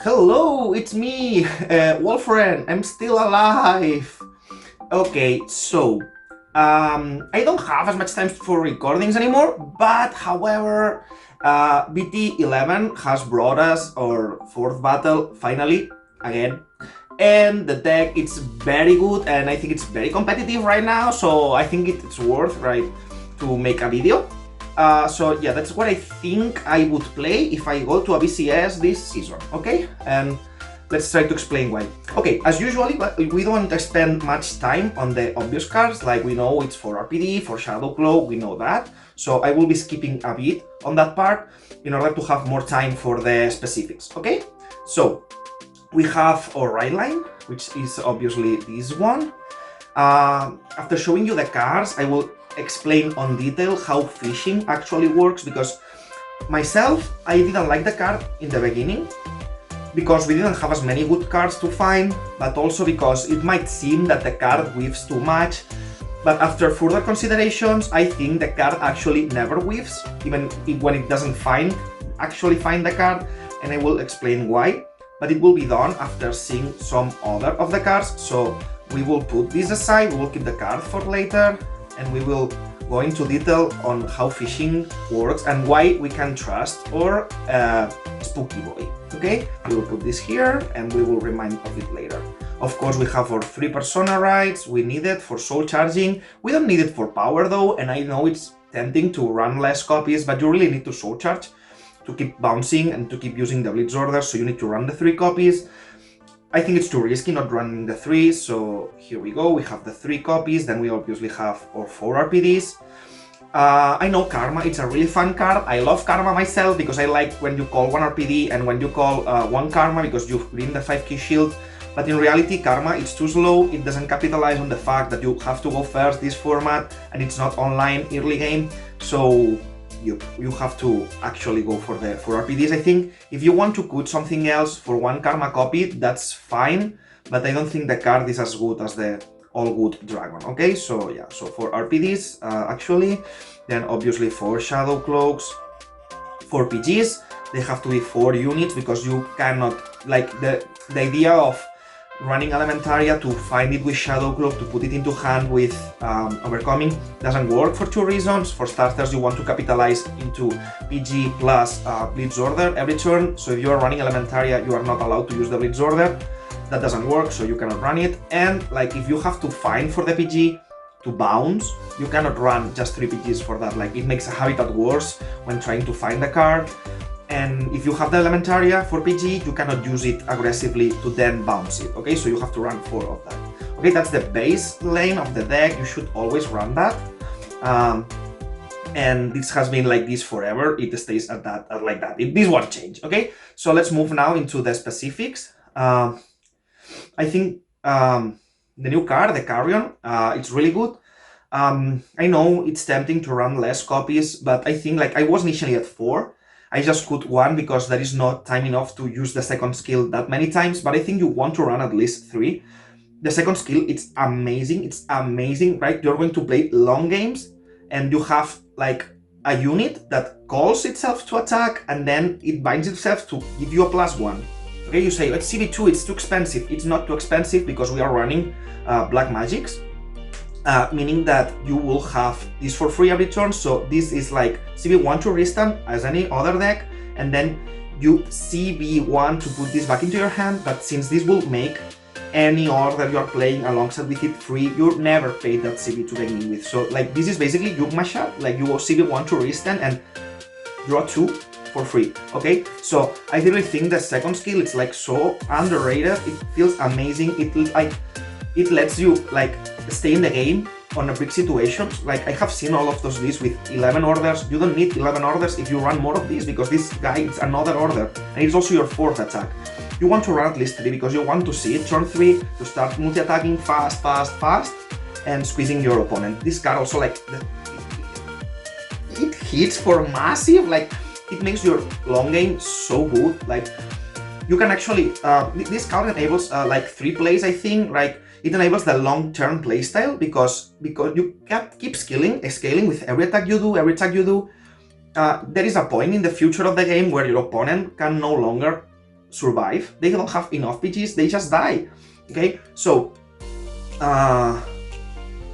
Hello, it's me, Wolfren. I'm still alive. Okay, so I don't have as much time for recordings anymore, but however, BT11 has brought us our fourth battle finally again, and the deck it's very good, and I think it's very competitive right now. So I think it's worth to make a video. So yeah, that's what I think I would play if I go to a BCS this season, okay? And let's try to explain why. Okay, as usually, we don't spend much time on the obvious cards, like we know it's for RPD, for Shadow Claw, we know that. So I will be skipping a bit on that part in order to have more time for the specifics, okay? So we have our right line, which is obviously this one. After showing you the cards, I will explain on detail how fishing actually works, because myself, I didn't like the card in the beginning because we didn't have as many good cards to find, but also because it might seem that the card weaves too much. But after further considerations, I think the card actually never weaves, even when it doesn't actually find the card, and I will explain why. But it will be done after seeing some other of the cards, so we will put this aside, we will keep the card for later, and we will go into detail on how fishing works and why we can trust our spooky boy, okay? We will put this here and we will remind of it later. Of course, we have our 3 persona rights, we need it for soul charging. We don't need it for power though, and I know it's tempting to run less copies, but you really need to soul charge to keep bouncing and to keep using the blitz order, so you need to run the 3 copies. I think it's too risky not running the 3, so here we go, we have the 3 copies, then we obviously have our 4 RPDs. I know Karma, it's a really fun card. I love Karma myself because I like when you call 1 RPD and when you call 1 Karma because you win the 5k shield. But in reality, Karma, it's too slow, it doesn't capitalize on the fact that you have to go first this format and it's not online early game, so you have to actually go for the 4 RPDs. I think if you want to put something else for 1 Karma copy, that's fine, but I don't think the card is as good as the All Good Dragon, okay? So yeah, so 4 RPDs actually, then obviously 4 Shadow Cloaks, 4 PGs, they have to be 4 units because you cannot, like the idea of running Elementaria to find it with Shadow Cloak, to put it into hand with Overcoming, doesn't work for 2 reasons. For starters, you want to capitalize into PG plus Blitz Order every turn, so if you are running Elementaria, you are not allowed to use the Blitz Order. That doesn't work, so you cannot run it. And like if you have to find for the PG to bounce, you cannot run just 3 PGs for that. Like it makes a habitat worse when trying to find the card. And if you have the Elementaria for PG, you cannot use it aggressively to then bounce it, okay? So you have to run 4 of that. Okay, that's the base lane of the deck, you should always run that. And this has been like this forever, it stays at that, like that. This won't change, okay? So let's move now into the specifics. I think the new card, the Carrion, it's really good. I know it's tempting to run less copies, but I think like I was initially at 4. I just put 1 because there is not time enough to use the second skill that many times, but I think you want to run at least 3. The second skill, it's amazing, right? You're going to play long games and you have like a unit that calls itself to attack and then it binds itself to give you a +1. Okay, you say, it's CV2, it's too expensive. It's not too expensive because we are running Black Magics. Meaning that you will have this for free every turn, so this is like CV1 to restand as any other deck, and then you CV1 to put this back into your hand, but since this will make any order you are playing alongside with it free, you never pay that CV to begin with. So like this is basically you mash up, like you go CV1 to restand and draw 2 for free, okay? So I really think the second skill is like so underrated, it feels amazing, it lets you like stay in the game on a big situations. Like I have seen all of those lists with 11 orders. You don't need 11 orders if you run more of these, because this guy is another order and it's also your 4th attack. You want to run at least 3 because you want to see it turn 3 to start multi-attacking fast and squeezing your opponent. This card also like it hits for massive, like it makes your long game so good. Like you can actually this card enables like 3 plays, I think. Like it enables the long-term playstyle because you keep scaling with every attack you do. There is a point in the future of the game where your opponent can no longer survive, they don't have enough PGs, they just die. Okay, so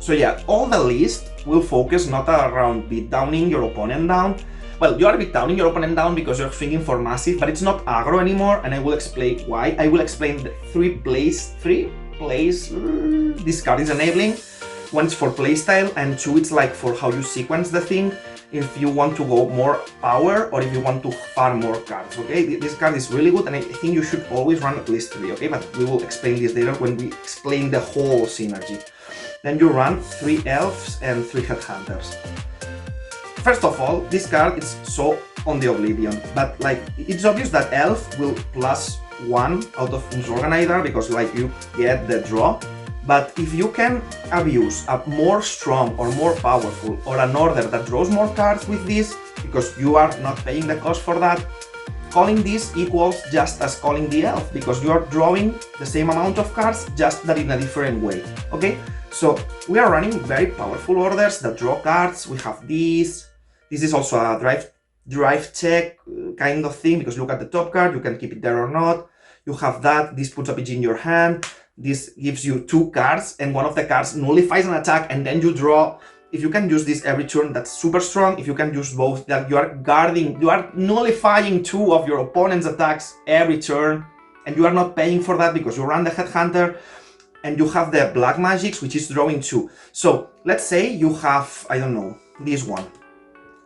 yeah, all the list will focus not around beatdowning your opponent down. Well, you are beatdowning your opponent down because you're swinging for massive, but it's not aggro anymore, and I will explain why. I will explain the three plays this card is enabling. One is for playstyle, and two it's like for how you sequence the thing, if you want to go more power or if you want to farm more cards, okay? This card is really good, and I think you should always run at least 3, okay? But we will explain this later when we explain the whole synergy. Then you run 3 elves and 3 headhunters. First of all, this card is so on the oblivion, but like it's obvious that elf will +1 out of Zorga Nadir because like you get the draw. But if you can abuse a more strong or more powerful or an order that draws more cards with this, because you are not paying the cost for that, calling this equals just as calling the elf, because you are drawing the same amount of cards, just that in a different way, okay? So we are running very powerful orders that draw cards. We have this. This is also a drive check kind of thing, because look at the top card, you can keep it there or not. You have that, this puts a PG in your hand. This gives you 2 cards, and one of the cards nullifies an attack, and then you draw. If you can use this every turn, that's super strong. If you can use both, that you are guarding, you are nullifying 2 of your opponent's attacks every turn, and you are not paying for that because you run the Headhunter, and you have the Black Magics, which is drawing 2. So let's say you have, I don't know, this one.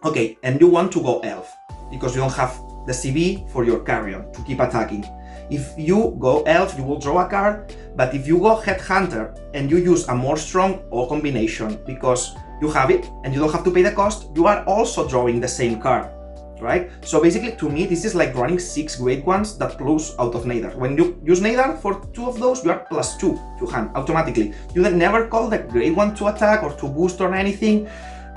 Okay, and you want to go Elf, because you don't have the CB for your Carrion to keep attacking. If you go Elf, you will draw a card, but if you go Headhunter and you use a more strong O combination because you have it and you don't have to pay the cost, you are also drawing the same card, right? So basically, to me, this is like running 6 great ones that close out of Nadir. When you use Nadir for 2 of those, you are +2 to hand automatically. You then never call the great one to attack or to boost or anything.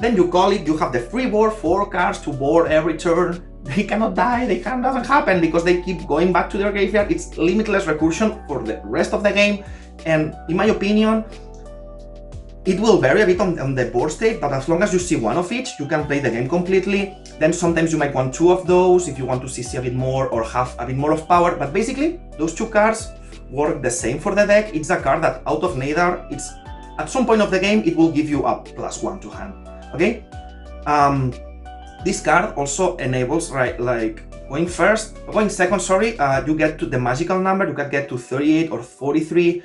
Then you call it, you have the free board, 4 cards to board every turn. They cannot die, doesn't happen because they keep going back to their graveyard. It's limitless recursion for the rest of the game, and in my opinion, it will vary a bit on the board state, but as long as you see 1 of each, you can play the game completely. Then sometimes you might want 2 of those if you want to see a bit more or have a bit more of power, but basically, those 2 cards work the same for the deck. It's a card that out of Nadir, it's at some point of the game, it will give you a +1 to hand, okay? This card also enables, right, like going second, sorry, you get to the magical number, you can get to 38 or 43.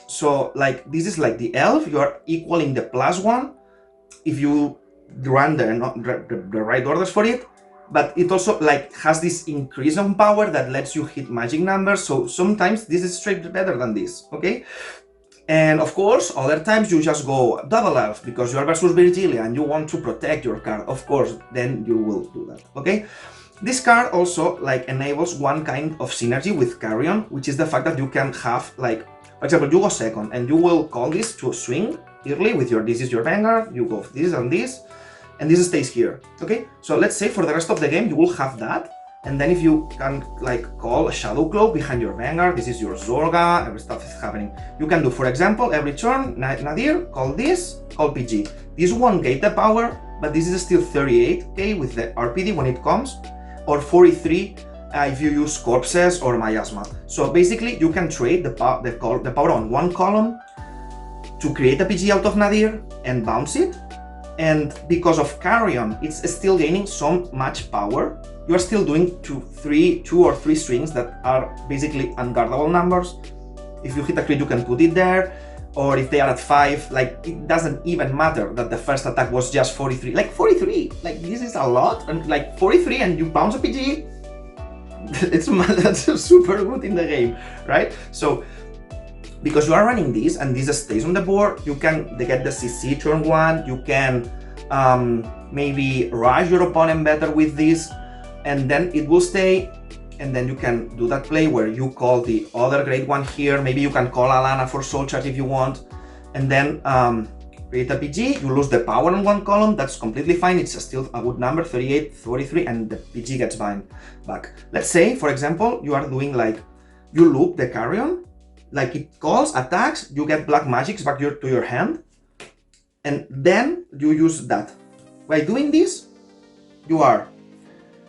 So like this is like the elf, you are equaling the +1 if you run the right orders for it, but it also like has this increase on power that lets you hit magic numbers. So sometimes this is straight better than this, okay? And of course, other times you just go double elf because you are versus Virgilia and you want to protect your card. Of course, then you will do that, okay? This card also like enables one kind of synergy with Carrion, which is the fact that you can have like, for example, you go second and you will call this to swing early with your, this is your Vanguard, you go this and this stays here, okay? So let's say for the rest of the game, you will have that. And then if you can like call a Shadow Cloak behind your Vanguard, this is your Zorga, every stuff is happening. You can do, for example, every turn, Nadir, call this, call PG. This won't gate the power, but this is still 38k with the RPD when it comes, or 43 if you use Corpses or Miasma. So basically, you can trade the power on one column to create a PG out of Nadir and bounce it. And because of Carrion, it's still gaining so much power. You are still doing 2 or 3 strings that are basically unguardable numbers. If you hit a crit, you can put it there. Or if they are at 5, like it doesn't even matter that the first attack was just 43. Like 43, like this is a lot. And like 43 and you bounce a PG, that's super good in the game, right? So because you are running this and this stays on the board, you can get the CC turn 1, you can maybe rush your opponent better with this, and then it will stay, and then you can do that play where you call the other great one here, maybe you can call Alana for soul charge if you want, and then create a PG, you lose the power on one column, that's completely fine, it's still a good number, 38, 43, and the PG gets back. Let's say, for example, you are doing like, you loop the Carrion, like it calls, attacks, you get black magics back to your hand, and then you use that. By doing this, you are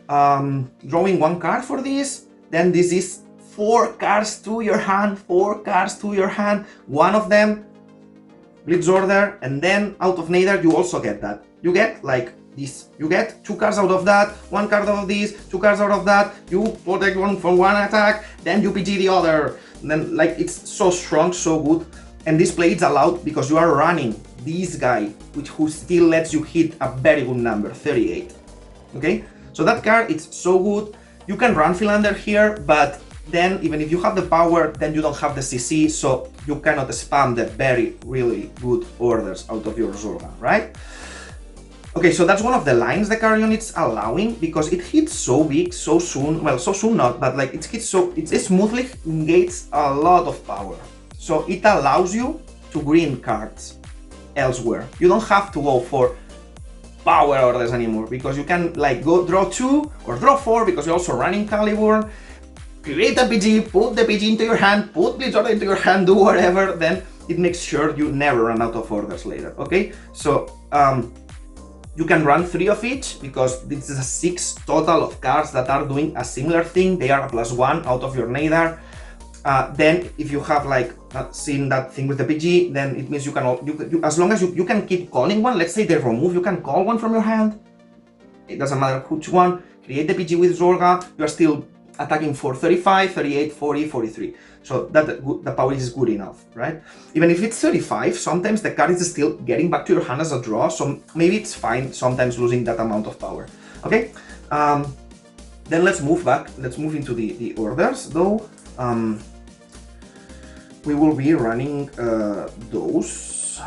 drawing 1 card for this, then this is 4 cards to your hand, 4 cards to your hand, one of them Blitz Order, and then out of Nadir you also get that. You get like this, you get 2 cards out of that, 1 card out of this, 2 cards out of that, you protect one from one attack, then you PG the other, and then like it's so strong, so good. And this play is allowed because you are running this guy, who still lets you hit a very good number, 38. Okay, so that card, it's so good. You can run Philander here, but then even if you have the power, then you don't have the CC, so you cannot spam the really good orders out of your Zorga, right? Okay, so that's one of the lines the Carrion is allowing, because it hits so big, so soon. Well, so soon not, but like it hits so, it smoothly negates a lot of power. So it allows you to green cards elsewhere. You don't have to go for power orders anymore, because you can like go draw 2 or draw 4 because you're also running Caliburn, create a PG, put the PG into your hand, put Blitz Order into your hand, do whatever, then it makes sure you never run out of orders later, okay? So you can run 3 of each, because this is a 6 total of cards that are doing a similar thing. They are a +1 out of your Nadir. Then if you have like seen that thing with the PG, then it means you can, as long as you can keep calling one. Let's say they remove, you can call one from your hand. It doesn't matter which one. Create the PG with Zorga, you are still attacking for 35, 38, 40, 43. So that the power is good enough, right? Even if it's 35, sometimes the card is still getting back to your hand as a draw, so maybe it's fine sometimes losing that amount of power, okay? Then let's move back, let's move into the orders though. We will be running those.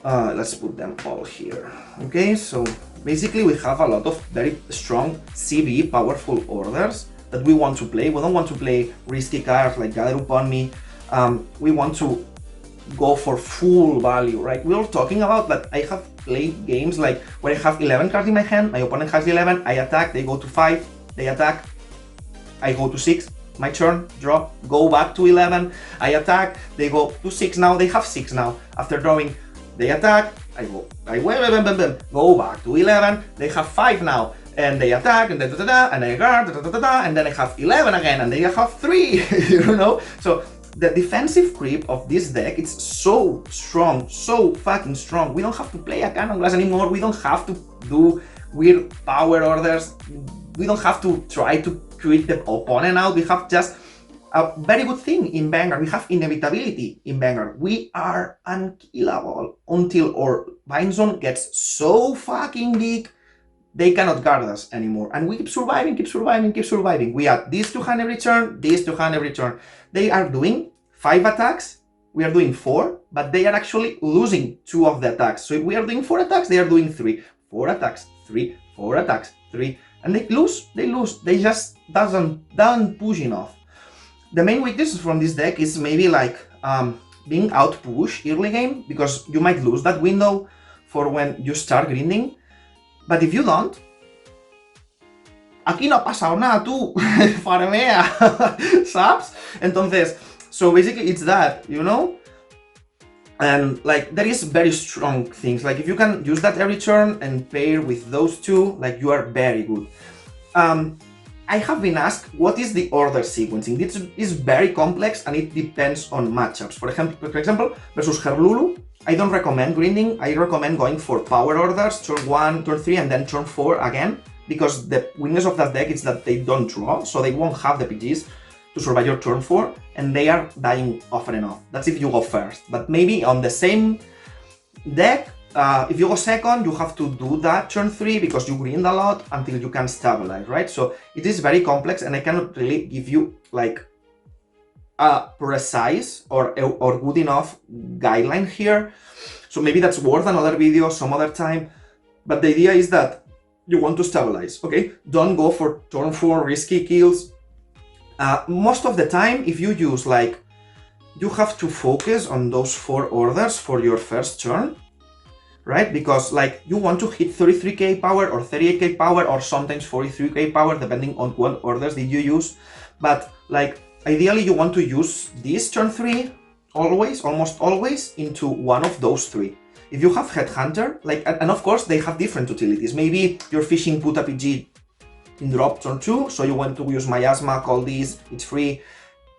Let's put them all here, okay? So basically we have a lot of very strong CB powerful orders that we want to play. We don't want to play risky cards like Gather Upon Me. We want to go for full value, right? We were talking about that I have played games like where I have 11 cards in my hand, my opponent has 11, I attack, they go to 5, they attack, I go to 6, my turn, draw, go back to 11, I attack, they go to 6 now, they have 6 now. After drawing, they attack, I go back to 11, they have 5 now, and they attack, and and I guard, and then I have 11 again, and they have 3, you know? So the defensive creep of this deck, it's so strong, so fucking strong. We don't have to play a Cannon Glass anymore, we don't have to do weird power orders, we don't have to try to create the opponent out, we have just a very good thing in Vanguard. We have inevitability in Vanguard. We are unkillable until our bind zone gets so fucking big, they cannot guard us anymore. And we keep surviving, keep surviving, keep surviving. We add this to hand every turn, this to hand every turn. They are doing 5 attacks, we are doing 4, but they are actually losing 2 of the attacks. So if we are doing 4 attacks, they are doing 3. 4 attacks, 3, 4 attacks, 3. And they lose, they just don't push enough. The main weakness from this deck is maybe like being out-pushed early game, because you might lose that window for when you start grinding. But if you don't, aquí no ha pasado nada, tú, farmea, ¿sabes? Entonces, so basically it's that, you know? And like, there is very strong things, like if you can use that every turn and pair with those two, like you are very good. I have been asked, what is the order sequencing? This is very complex and it depends on matchups. For example, versus Herlulu, I don't recommend grinding. I recommend going for power orders, turn 1, turn 3, and then turn 4 again, because the weakness of that deck is that they don't draw, so they won't have the PGs to survive your turn 4, and they are dying often enough. That's if you go first. But maybe on the same deck, if you go second, you have to do that turn 3 because you grind a lot until you can stabilize, right? So it is very complex, and I cannot really give you like a precise or good enough guideline here. So maybe that's worth another video some other time. But the idea is that you want to stabilize, okay? Don't go for turn 4 risky kills. Most of the time, if you use like, you have to focus on those 4 orders for your first turn, right? Because like you want to hit 33k power or 38k power or sometimes 43k power depending on what orders did you use. But like ideally you want to use this turn 3 always, almost always, into one of those 3. If you have Headhunter, like, and of course they have different utilities. Maybe you're fishing put a PG in drop turn 2, so you want to use Miasma, call this, it's free,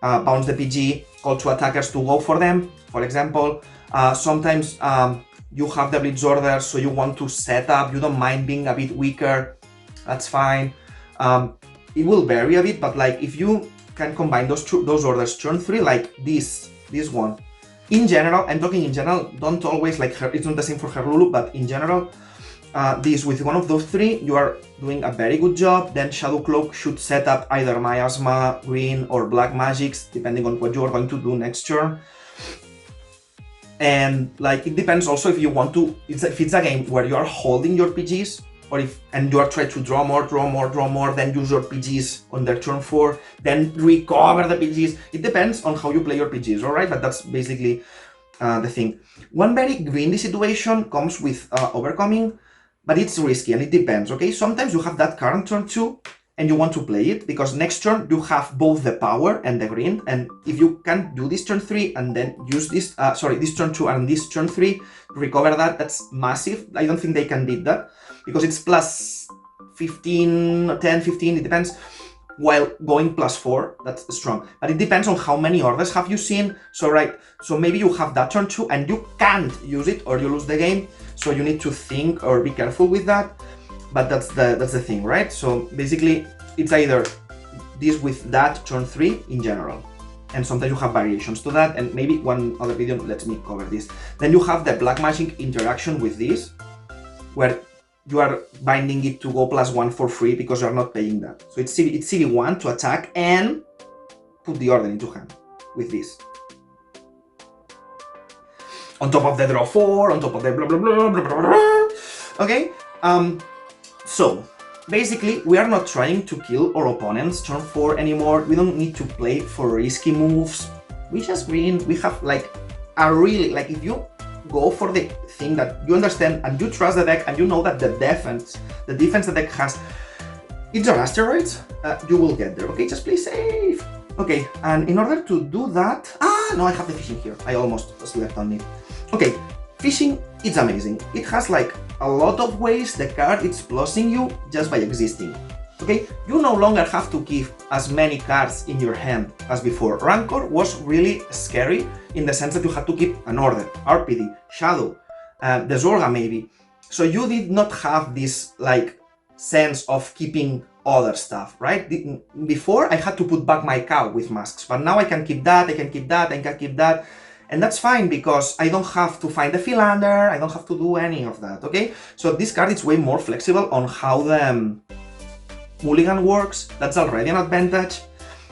bounce the PG, call 2 attackers to go for them, for example. Sometimes you have the Blitz order, so you want to set up, you don't mind being a bit weaker, that's fine. It will vary a bit, but like if you can combine those orders turn 3, like this one. In general, I'm talking in general, don't always like her, it's not the same for Herlulu, but in general, this with one of those 3, you are doing a very good job. Then Shadow Cloak should set up either Miasma, Green, or Black Magics, depending on what you are going to do next turn. And like it depends also if you want to, if it's a game where you are holding your PGs, or and you are trying to draw more, then use your PGs on their turn 4, then recover the PGs. It depends on how you play your PGs, alright? But that's basically the thing. One very grindy situation comes with Overcoming, but it's risky and it depends, okay? Sometimes you have that card on turn 2 and you want to play it because next turn you have both the power and the green, and if you can do this turn 3 and then use this, this turn 2 and this turn 3, recover that, that's massive. I don't think they can beat that because it's plus 15, 10, 15, it depends, while going plus 4, that's strong. But it depends on how many orders have you seen, so maybe you have that turn 2 and you can't use it or you lose the game, so you need to think or be careful with that. But that's the thing, right? So basically, it's either this with that turn 3 in general, and sometimes you have variations to that, and maybe one other video lets me cover this. Then you have the Black Magic interaction with this, where you are binding it to go +1 for free because you are not paying that. So it's CV1 to attack and put the order into hand with this. On top of the draw 4, on top of the blah blah blah blah blah blah. Okay? So basically we are not trying to kill our opponents turn 4 anymore. We don't need to play for risky moves. We just green. We have like a really, like if you go for the thing that you understand and you trust the deck and you know that the defense the deck has, it's on asteroids, you will get there, okay? Just play safe. Okay, and in order to do that, no, I have the fishing here. I almost slept on it. Okay, fishing, it's amazing. It has like a lot of ways the card is plussing you just by existing. Okay, you no longer have to keep as many cards in your hand as before. Rancor was really scary in the sense that you had to keep an order, RPD, Shadow, the Zorga maybe. So you did not have this like sense of keeping other stuff, right? Before I had to put back my cow with masks, but now I can keep that, I can keep that, I can keep that. And that's fine because I don't have to find the Philander, I don't have to do any of that, okay? So this card is way more flexible on how the mulligan works. That's already an advantage.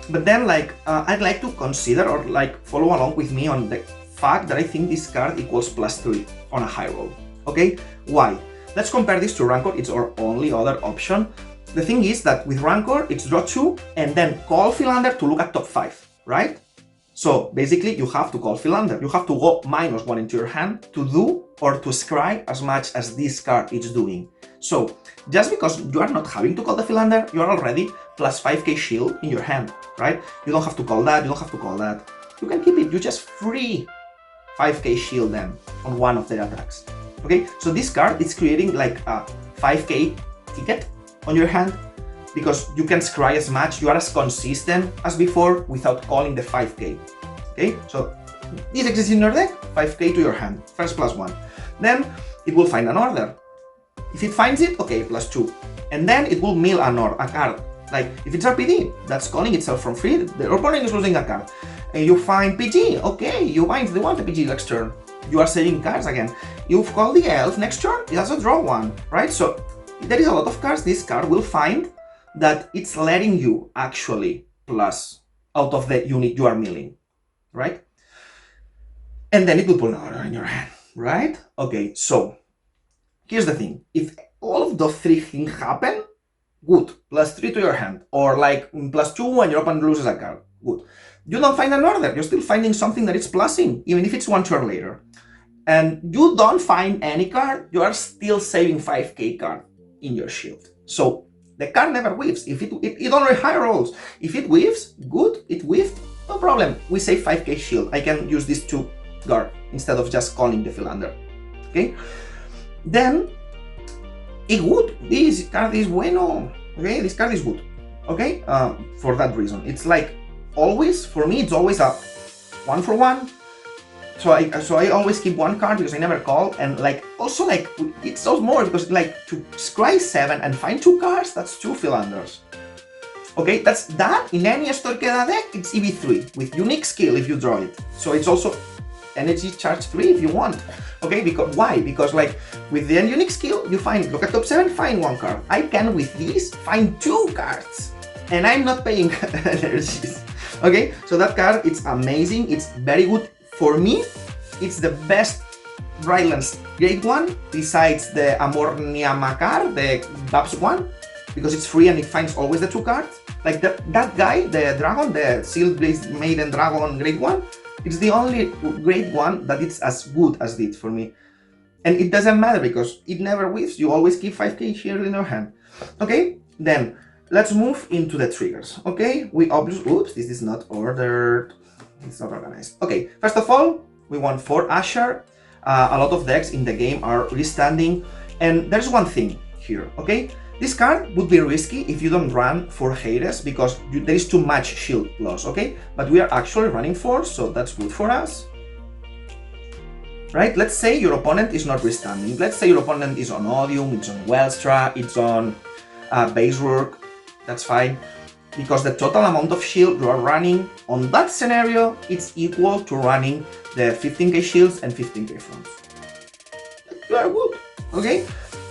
But then like, I'd like to consider or like follow along with me on the fact that I think this card equals +3 on a high roll, okay? Why? Let's compare this to Rancor, it's our only other option. The thing is that with Rancor, it's draw 2 and then call Philander to look at top 5, right? So basically you have to call Philander, you have to go -1 into your hand to do or to scry as much as this card is doing. So just because you are not having to call the Philander, you are already +5k shield in your hand, right? You don't have to call that, you don't have to call that. You can keep it, you just free 5k shield them on one of their attacks. Okay, so this card is creating like a 5k ticket on your hand because you can scry as much, you are as consistent as before without calling the 5k. Okay, so this exists in your deck, 5k to your hand, first +1. Then it will find an order. If it finds it, okay, +2. And then it will mill a card. Like if it's RPD, that's calling itself from free, the opponent is losing a card. And you find PG, okay, you bind the one to PG next turn. You are saving cards again. You've called the elf next turn, it has a draw 1, right? So there is a lot of cards this card will find that it's letting you actually plus out of the unit you are milling, right? And then it will put an order in your hand, right? Okay, so here's the thing. If all of those 3 things happen, good, +3 to your hand, or like +2 when your opponent loses a card, good. You don't find an order, you're still finding something that it's plussing, even if it's 1 turn later. And you don't find any card, you are still saving 5k card in your shield. So the card never whiffs. If it only high rolls. If it whiffs, good, it whiffed, no problem. We save 5k shield. I can use this to guard instead of just calling the Philander. Okay? Then, this card is bueno. Okay, this card is good. Okay, for that reason. It's like always, for me, it's always a 1-for-1. So I always keep one card because I never call, and like also like it's also more because like to scry 7 and find 2 cards, that's 2 philanders. Okay, that's that. In any Storkeda deck, it's EV3 with unique skill if you draw it. So it's also energy charge 3 if you want. Okay, because why? Because like with the unique skill, you find, look at top 7, find 1 card. I can with this find 2 cards, and I'm not paying energies. Okay, so that card, it's amazing. It's very good. For me, it's the best Brightlands Grade 1 besides the Amornia Makar, the Babs one, because it's free and it finds always the 2 cards. Like that guy, the dragon, the Sealed Blade Maiden Dragon Grade 1, it's the only Grade 1 that it's as good as it for me. And it doesn't matter because it never whiffs, you always keep 5k here in your hand. Okay, then let's move into the triggers. Okay, we obviously, oops, this is not ordered. It's not organized. Okay, first of all, we want 4 Asher. A lot of decks in the game are restanding, and there's one thing here, okay? This card would be risky if you don't run 4 Hades because there is too much shield loss, okay? But we are actually running 4, so that's good for us. Right? Let's say your opponent is not restanding. Let's say your opponent is on Odium, it's on Wellstra, it's on Basework. That's fine. Because the total amount of shield you are running on that scenario, it's equal to running the 15k shields and 15k fronts. You are good, okay?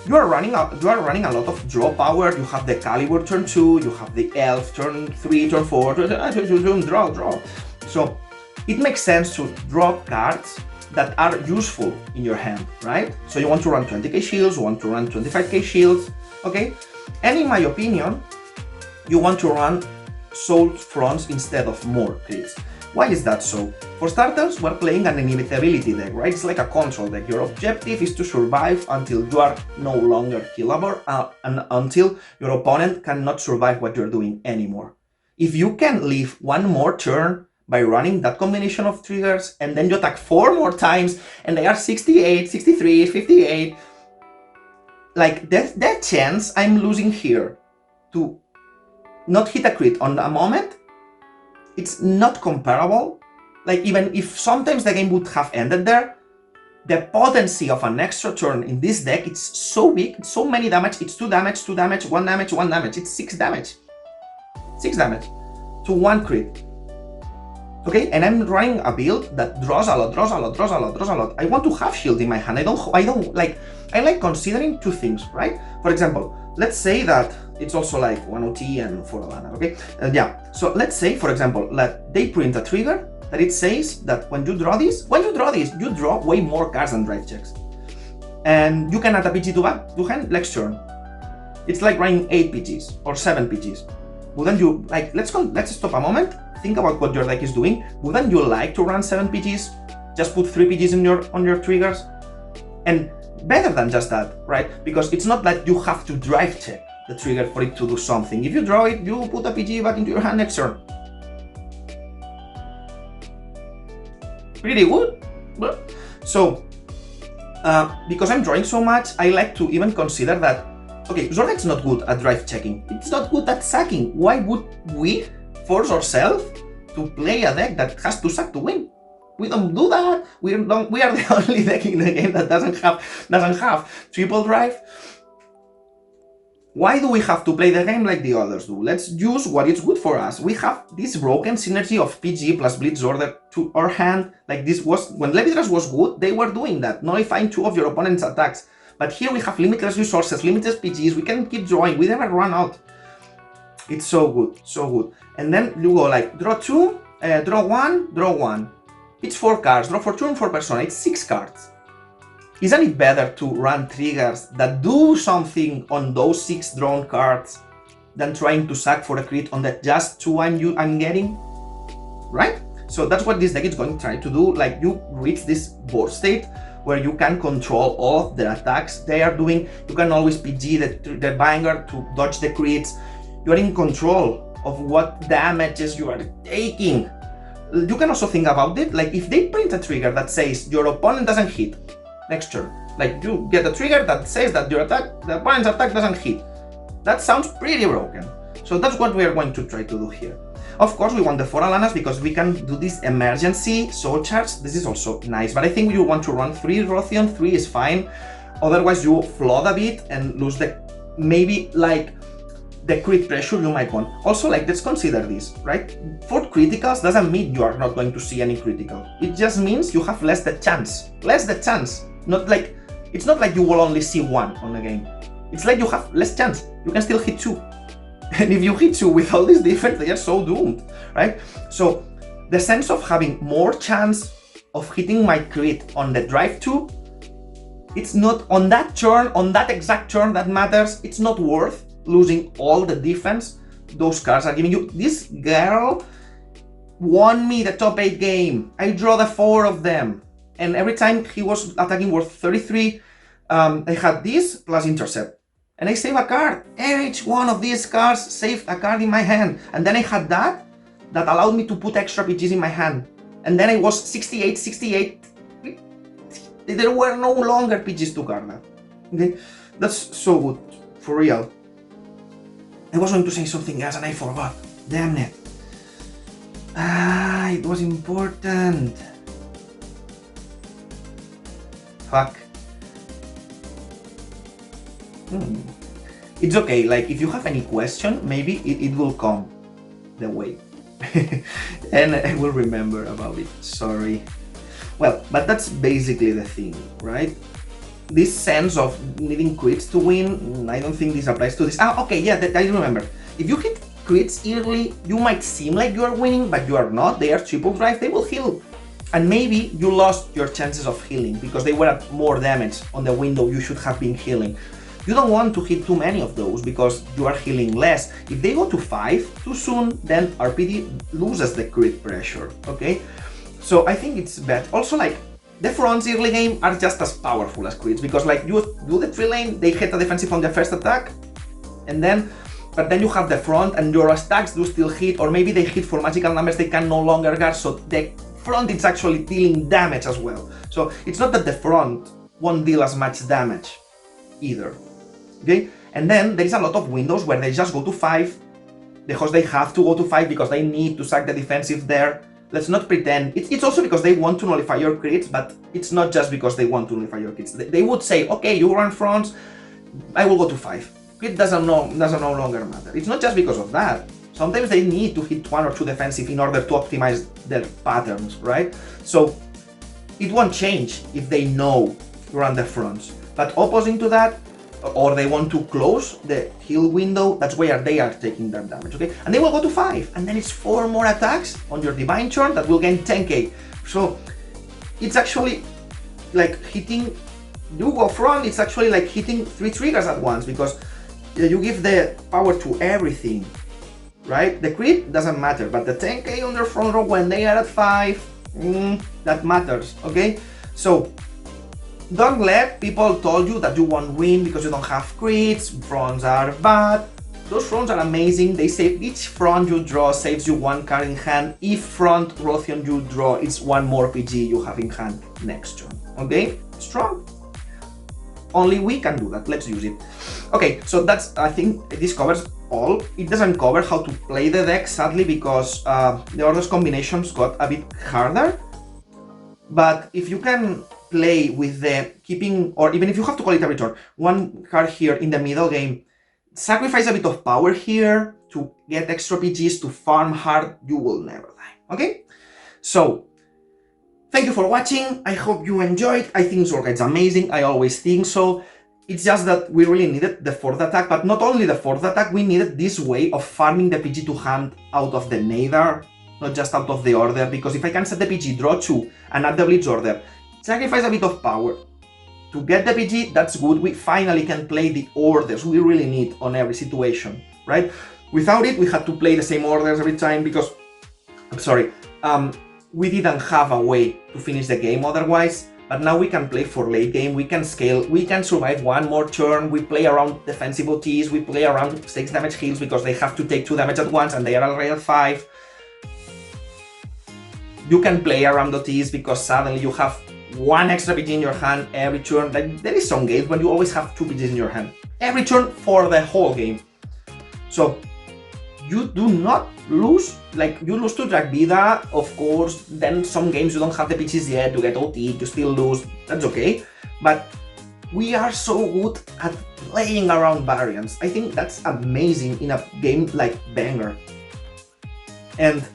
You are running a lot of draw power. You have the Caliber turn 2, you have the Elf turn 3, turn 4, draw. So it makes sense to draw cards that are useful in your hand, right? So you want to run 20k shields, you want to run 25k shields, okay? And in my opinion, you want to run soul fronts instead of more crits. Why is that so? For starters, we're playing an inevitability deck, right? It's like a control deck. Your objective is to survive until you are no longer killable and until your opponent cannot survive what you're doing anymore. If you can live one more turn by running that combination of triggers and then you attack 4 more times and they are 68, 63, 58, like that chance I'm losing here to not hit a crit on a moment, it's not comparable. Like even if sometimes the game would have ended there, the potency of an extra turn in this deck, it's so big, it's so many damage, it's 2 damage, 2 damage, 1 damage, 1 damage, it's 6 damage. 6 damage to 1 crit. Okay, and I'm running a build that draws a lot. I want to have shield in my hand. I don't like, I like considering 2 things, right? For example, let's say that it's also like 1 OT and 4 Alana, okay? Yeah, so let's say, for example, that they print a trigger that it says that when you draw this, you draw way more cards than drive checks. And you can add a PG to hand next turn. It's like running 8 PGs or 7 PGs. Wouldn't you, like, let's stop a moment, think about what your deck is doing. Wouldn't you like to run 7 PGs? Just put 3 PGs on your triggers? And better than just that, right? Because it's not like you have to drive check the trigger for it to do something. If you draw it, you put a PG back into your hand next turn. Pretty good. So, because I'm drawing so much, I like to even consider that, okay, Zorga is not good at drive checking. It's not good at sacking. Why would we force ourselves to play a deck that has to sack to win? We don't do that. We are the only deck in the game that doesn't have triple drive. Why do we have to play the game like the others do? Let's use what is good for us. We have this broken synergy of PG plus Blitz Order to our hand. Like this was, when Levitras was good, they were doing that, nullifying 2 of your opponent's attacks. But here we have limitless resources, limitless PGs, we can keep drawing, we never run out. It's so good, so good. And then you go like, draw 2, draw 1, draw 1. It's 4 cards, draw for turn, 4 persona, it's 6 cards. Isn't it better to run triggers that do something on those 6 drawn cards than trying to sack for a crit on that just 2 I'm getting? Right? So that's what this deck is going to try to do. Like, you reach this board state where you can control all of the attacks they are doing. You can always PG the banger to dodge the crits. You are in control of what damages you are taking. You can also think about it, like if they print a trigger that says your opponent doesn't hit next turn, like you get a trigger that says that the opponent's attack doesn't hit. That sounds pretty broken. So that's what we are going to try to do here. Of course, we want the 4 Alanas because we can do this emergency soul charge. This is also nice, but I think you want to run 3 Rothion. 3 is fine. Otherwise, you flood a bit and lose the, maybe like the crit pressure you might want. Also, like, let's consider this, right? For criticals doesn't mean you are not going to see any critical. It just means you have less the chance. Less the chance. Not like, it's not like you will only see 1 on the game. It's like you have less chance. You can still hit 2. And if you hit 2 with all this defense, they are so doomed, right? So the sense of having more chance of hitting my crit on the drive 2, it's not on that turn, on that exact turn that matters. It's not worth losing all the defense those cards are giving you. This girl won me the top 8 game. I draw the 4 of them. And every time he was attacking worth 33, I had this plus intercept. And I save a card. Each one of these cards saved a card in my hand. And then I had that allowed me to put extra PGs in my hand. And then I was 68, 68. There were no longer PGs to guard that. Okay? That's so good. For real. I was going to say something else and I forgot. Damn it. It was important. Fuck. It's okay, like if you have any question, maybe it will come the way. And I will remember about it, sorry. Well, but that's basically the thing, right? This sense of needing crits to win, I don't think this applies to this. Okay, yeah, I remember. If you hit crits early, you might seem like you are winning, but you are not. They are triple drive, they will heal. And maybe you lost your chances of healing because they were at more damage on the window you should have been healing. You don't want to hit too many of those because you are healing less. If they go to 5 too soon, then RPD loses the crit pressure, okay? So I think it's bad. Also, like, the fronts early game are just as powerful as crits because, like, you do the 3 lane, they hit a defensive on the first attack, and then, but then you have the front and your stacks do still hit, or maybe they hit for magical numbers they can no longer guard, so the front is actually dealing damage as well. So it's not that the front won't deal as much damage either. Okay, and then there is a lot of windows where they just go to 5 because they have to go to 5 because they need to sack the defensive there. Let's not pretend. It's also because they want to nullify your crits, but it's not just because they want to nullify your crits. They would say, okay, you run fronts, I will go to 5. Crit doesn't no longer matter. It's not just because of that. Sometimes they need to hit 1 or 2 defensive in order to optimize their patterns, right? So it won't change if they know you run the fronts. But opposing to that, or they want to close the heal window, that's where they are taking that damage, okay? And they will go to 5, and then it's 4 more attacks on your Divine Churn that will gain 10k. So it's actually like hitting, you go front, it's actually like hitting 3 triggers at once because you give the power to everything, right? The crit doesn't matter, but the 10k on their front row when they are at 5, that matters, okay? So don't let people tell you that you won't win because you don't have crits, fronts are bad. Those fronts are amazing, they save each front you draw saves you 1 card in hand. If front Rothion you draw, it's 1 more PG you have in hand next turn, okay? Strong. Only we can do that, let's use it. Okay, so that's, I think this covers all. It doesn't cover how to play the deck, sadly, because the orders combinations got a bit harder. But if you can play with the keeping, or even if you have to call it a return, 1 card here in the middle game, sacrifice a bit of power here to get extra PGs to farm hard, you will never die, okay? So, thank you for watching, I hope you enjoyed. I think Zorga is amazing, I always think so. It's just that we really needed the 4th attack, but not only the 4th attack, we needed this way of farming the PG to hand out of the Nadir, not just out of the order, because if I can set the PG, draw 2, and add the Blitz order, sacrifice a bit of power to get the PG, that's good. We finally can play the orders we really need on every situation, right? Without it, we had to play the same orders every time because, I'm sorry, we didn't have a way to finish the game otherwise, but now we can play for late game, we can scale, we can survive 1 more turn, we play around defensive OTs, we play around 6 damage heals because they have to take 2 damage at once and they are already at 5. You can play around OTs because suddenly you have 1 extra PG in your hand every turn. Like, there is some games when you always have 2 PGs in your hand every turn for the whole game. So you do not lose, like you lose to Drag Vida, of course, then some games you don't have the pitches yet, you get OT, you still lose, that's okay. But we are so good at playing around variants. I think that's amazing in a game like Banger. And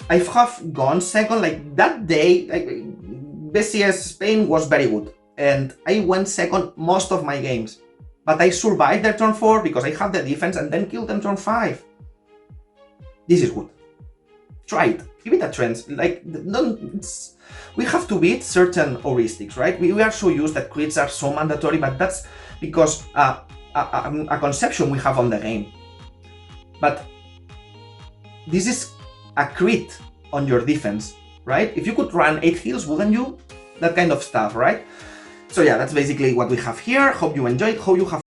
I have gone second, like that day, like BCS Spain was very good. And I went second most of my games. But I survived their turn 4 because I have the defense and then killed them turn 5. This is good. Try it. Give it a chance. Like, we have to beat certain heuristics, right? We are so used that crits are so mandatory, but that's because a conception we have on the game. But this is a crit on your defense, right? If you could run 8 heals, wouldn't you? That kind of stuff, right? So yeah, that's basically what we have here. Hope you enjoyed. Hope you have